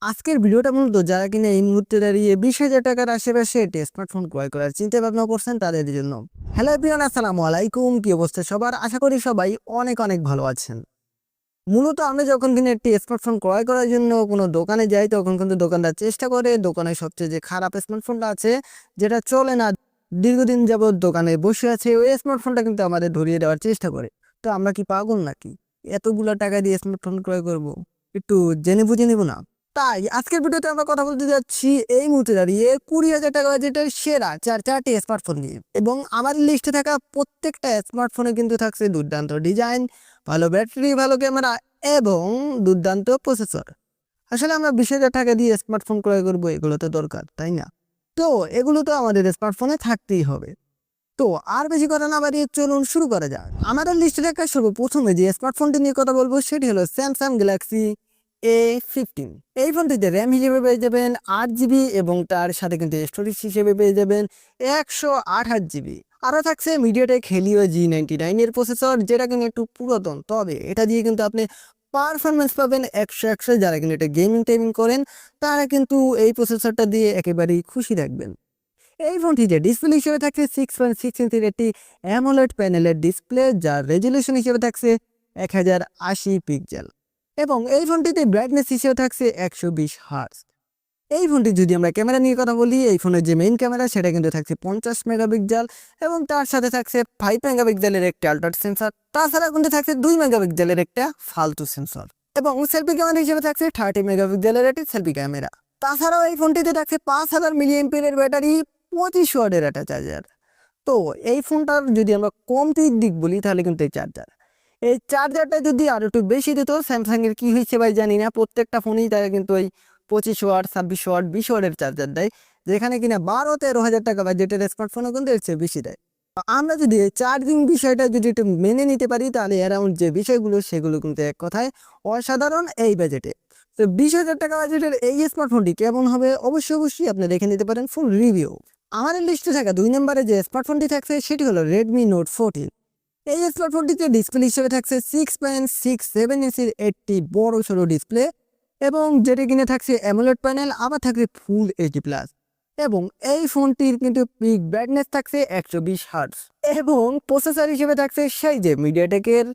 আজকের ভিডিওটা মূলত যারা কিনা এই মুহূর্তে দাঁড়িয়ে 20,000 টাকার আশেপাশে একটি স্মার্টফোন ক্রয় করার চিন্তা ভাবনা করছেন তাদের জন্য। হ্যালো এভরিওয়ান, আসসালামু আলাইকুম। কি অবস্থা সবার? আশা করি সবাই অনেক অনেক ভালো আছেন। মূলত আমরা যখন কিনা একটি স্মার্টফোন ক্রয় করার জন্য কোনো দোকানে যাই, তখন কিন্তু দোকানদার চেষ্টা করে দোকানের সবচেয়ে যে খারাপ স্মার্টফোনটা আছে, যেটা চলে না, দীর্ঘদিন যাবত দোকানে বসে আছে, ওই স্মার্টফোনটা কিন্তু আমাদের ধরিয়ে দেওয়ার চেষ্টা করে। তো আমরা কি পাগল নাকি এতগুলা টাকা দিয়ে স্মার্টফোন ক্রয় করব? একটু জেনে বুঝে নেব না? তাই আজকের ভিডিওতে আমরা কথা বলতে যাচ্ছি এই মুহূর্তে দাঁড়িয়ে 20,000 টাকা বাজেটের সেরা চারটি স্মার্টফোন নিয়ে। এবং আমার লিস্টে থাকা প্রত্যেকটা স্মার্টফোনে কিন্তু থাকছে দুর্দান্ত ডিজাইন, ভালো ব্যাটারি, ভালো ক্যামেরা এবং দুর্দান্ত প্রসেসর। আসলে আমরা 20,000 টাকা দিয়ে স্মার্টফোন ক্রয় করবো, এগুলো তো দরকার, তাই না? তো এগুলো তো আমাদের স্মার্টফোনে থাকতেই হবে। তো আর বেশি কথা না বাড়িয়ে চলুন শুরু করা যাক। আমাদের লিস্টে থাকা সর্বপ্রথমে যে স্মার্টফোনটি নিয়ে কথা বলবো সেটি হলো স্যামসাং গ্যালাক্সি A15। এই ফোনটিতে র্যাম হিসেবে পেয়ে যাবেন 8 জিবি এবং তার সাথে কিন্তু স্টোরেজ হিসেবে পেয়ে যাবেন 128 জিবি। আরও থাকছে মিডিয়াটেক হেলিও G99 এর প্রসেসর, যেটা কিন্তু একটু পুরাতন, তবে এটা দিয়ে কিন্তু আপনি পারফরমেন্স পাবেন 100। যারা কিন্তু এটা গেমিং করেন তারা কিন্তু এই প্রসেসরটা দিয়ে একেবারেই খুশি থাকবেন। এই ফোনটিতে ডিসপ্লে হিসেবে থাকছে 6.6 ইঞ্চির একটি অ্যামোলেড প্যানেলের ডিসপ্লে, যার রেজুলেশন হিসেবে থাকছে 1080 পিক্সেল এবং এই ফোনটিতে ব্রাইটনেস হিসেবে থাকছে 120 হার্টজ। এই ফোনটি যদি আমরা ক্যামেরা নিয়ে কথা বলি, এই ফোনের যে মেইন ক্যামেরা সেটা কিন্তু থাকছে 50 মেগাপিক্সেল এবং তার সাথে থাকছে 5 মেগাপিক্সেলের একটা আল্ট্রা সেন্সর। তাছাড়া কিন্তু থাকছে 2 মেগাপিক্সেলের একটা ফালতু সেন্সর এবং সেলফি ক্যামেরা হিসেবে থাকছে 30 মেগাপিক্সেলের একটি সেলফি ক্যামেরা। তাছাড়াও এই ফোনটিতে থাকছে 5000 মিলিঅ্যাম্পিয়ারের ব্যাটারি, 25 ওয়াটের একটা চার্জার। তো এই ফোনটার যদি আমরা কমতির দিক বলি তাহলে কিন্তু এই চার্জারটা যদি আরো একটু বেশি দিত, স্যামসাং এর কি হয়েছে ভাই জানি না, প্রত্যেকটা ফোনেই তারা কিন্তু ওই 25 ওয়াট, 26 ওয়াট, 20 ওয়াটের চার্জার দেয়, যেখানে কিনা 12-13 হাজার টাকা বাজেটের স্মার্টফোনও কিন্তু এর চেয়ে বেশি দেয়। তো আমরা যদি এই চার্জিং বিষয়টা যদি একটু মেনে নিতে পারি, তাহলে অ্যারাউন্ড যে বিষয়গুলো সেগুলো কিন্তু এক কথায় অসাধারণ এই বাজেটে। তো 20,000 টাকা বাজেটের এই স্মার্টফোনটি কেমন হবে অবশ্যই আপনি দেখে নিতে পারেন ফুল রিভিউ। আমাদের লিস্টে থাকা 2 নম্বরে যে স্মার্টফোনটি থাকছে সেটি হলো রেডমি নোট 14। এই স্মার্টফোনটিতে ডিসপ্লে হিসেবে থাকছে 6.67 ইঞ্চির একটি বড় সড়ো ডিসপ্লে এবং যেটি কিনে থাকছে অ্যামোলেড প্যানেল, আবার থাকছে ফুল HD+। এবং এই ফোনটির কিন্তু পিক ব্রাইটনেস থাকছে 120 হার্টজ এবং প্রসেসর হিসেবে থাকছে সেই যে মিডিয়াটেকের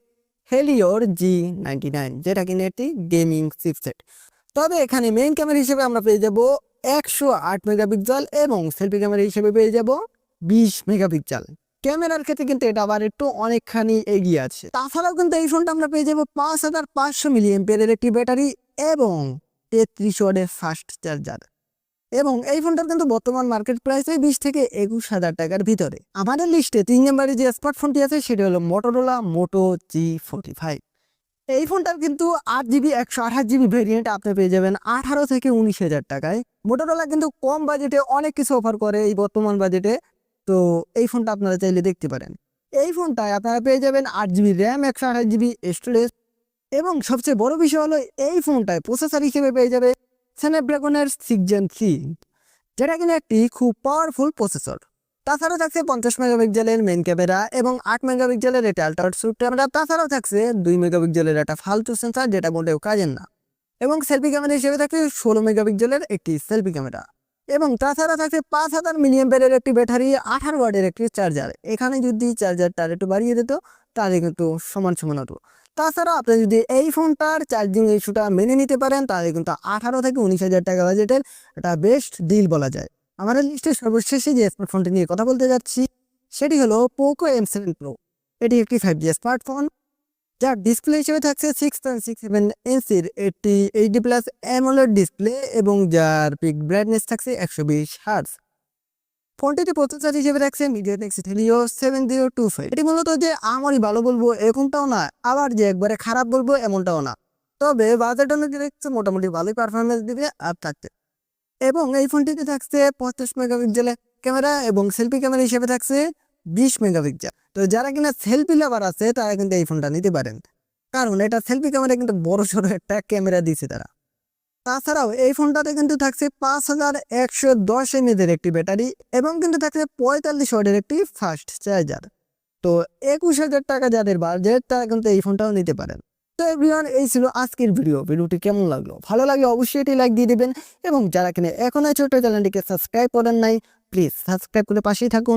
হেলিওর G99, যেটা কিনে একটি গেমিং চিপসেট। তবে এখানে মেইন ক্যামেরা হিসেবে আমরা পেয়ে যাব 108 মেগাপিক্সেল এবং সেলফি ক্যামেরা হিসেবে পেয়ে যাব 20 মেগাপিক্সেল। ক্যামেরার ক্ষেত্রে কিন্তু এটা আবার একটু অনেকখানি এগিয়ে আছে। তাছাড়াও কিন্তু এই ফোনটা আমরা পেয়ে যাবো 5500 মিলিঅ্যাম্পিয়ারের একটি ব্যাটারি এবং 33 ওয়াটের ফাস্ট চার্জার। এবং এই ফোনটার কিন্তু বর্তমান মার্কেট প্রাইস 20-21 হাজার টাকার ভিতরে। আমাদের লিস্টে 3 নম্বরে যে স্মার্টফোনটি আছে সেটা হলো মোটোরোলা মোটো G45। এই ফোনটার কিন্তু 8 জিবি 128 জিবি ভেরিয়েন্ট আপনি পেয়ে যাবেন 18-19 হাজার টাকায়। মোটোরোলা কিন্তু কম বাজেটে অনেক কিছু অফার করে এই বর্তমান বাজেটে, তো এই ফোনটা আপনারা চাইলে দেখতে পারেন। এই ফোনটায় আপনারা পেয়ে যাবেন 8 জিবি র্যাম, 128 জিবি স্টোরেজ এবং সবচেয়ে বড় বিষয় হলো এই ফোনটায় প্রসেসর হিসেবে পেয়ে যাবে স্ন্যাপড্রাগনের 6 Gen 3, যেটা কিনা একটি খুব পাওয়ারফুল প্রসেসর। তাছাড়াও থাকছে 50 মেগাপিক্সেলের মেইন ক্যামেরা এবং 8 মেগাপিক্সেলের একটা আল্ট্রা ক্যামেরা। তাছাড়াও থাকছে 2 মেগাপিক্সেলের একটা ফালতু সেন্সর, যেটা মোটেও কাজের না। এবং সেলফি ক্যামেরা হিসেবে থাকছে 16 মেগাপিক্সেলের একটি সেলফি ক্যামেরা এবং তাছাড়া থাকছে 5000 মিলিঅ্যাম্পিয়ারের একটি ব্যাটারি, 18 ওয়াটের একটি চার্জার। এখানে যদি চার্জারটা একটু বাড়িয়ে দিত তাহলে কিন্তু সমান হতো। তাছাড়া আপনি যদি এই ফোনটার চার্জিং ইস্যুটা মেনে নিতে পারেন তাহলে কিন্তু 18-19 হাজার টাকা বাজেটের একটা বেস্ট ডিল বলা যায়। আমাদের লিস্টের সর্বশেষে যে স্মার্টফোনটি নিয়ে কথা বলতে যাচ্ছি সেটি হলো পোকো M7 Pro। এটি একটি 5G স্মার্টফোন, যার ডিসপ্লে হিসেবে থাকছে 6.67 ইঞ্চির একটি HD+ অ্যামোলেড ডিসপ্লে এবং যার পিক ব্রাইটনেস থাকছে 120 হার্টজ। ফোনটিতে প্রসেসর হিসেবে থাকছে মিডিয়াটেক হেলিও 7025। এটি মূলত যে আমারই ভালো বলবো এরকমটাও না, আবার যে একবারে খারাপ বলবো এমনটাও না, তবে বাজেট অনুযায়ী মোটামুটি ভালোই পারফরমেন্স দিবে আর থাকছে। এবং এই ফোনটিতে থাকছে 50 মেগাপিক্সেলের ক্যামেরা এবং সেলফি ক্যামেরা হিসেবে থাকছে 20 মেগাপিক্সেল। তো যারা কিনা সেলফি লাভার আছে তারা কিন্তু এই ফোনটা নিতে পারেন, কারণ এটা সেলফি ক্যামেরা কিন্তু বড় সড়ো একটা ক্যামেরা দিয়েছে তারা। তাছাড়াও এই ফোনটাতে কিন্তু থাকছে 5110 mAh একটি ব্যাটারি এবং কিন্তু থাকছে 45 ওয়াটের একটি ফাস্ট চার্জার। তো 21,000 টাকা যাদের বাজেট তারা কিন্তু এই ফোনটাও নিতে পারেন। তো এভরিওয়ান, এই ছিল আজকের ভিডিওটি কেমন লাগলো? ভালো লাগলে অবশ্যই এটি লাইক দিয়ে দিবেন এবং যারা কিনা এখনো ছোট চ্যানেলটিকে সাবস্ক্রাইব করেন নাই, প্লিজ সাবস্ক্রাইব করে পাশেই থাকুন।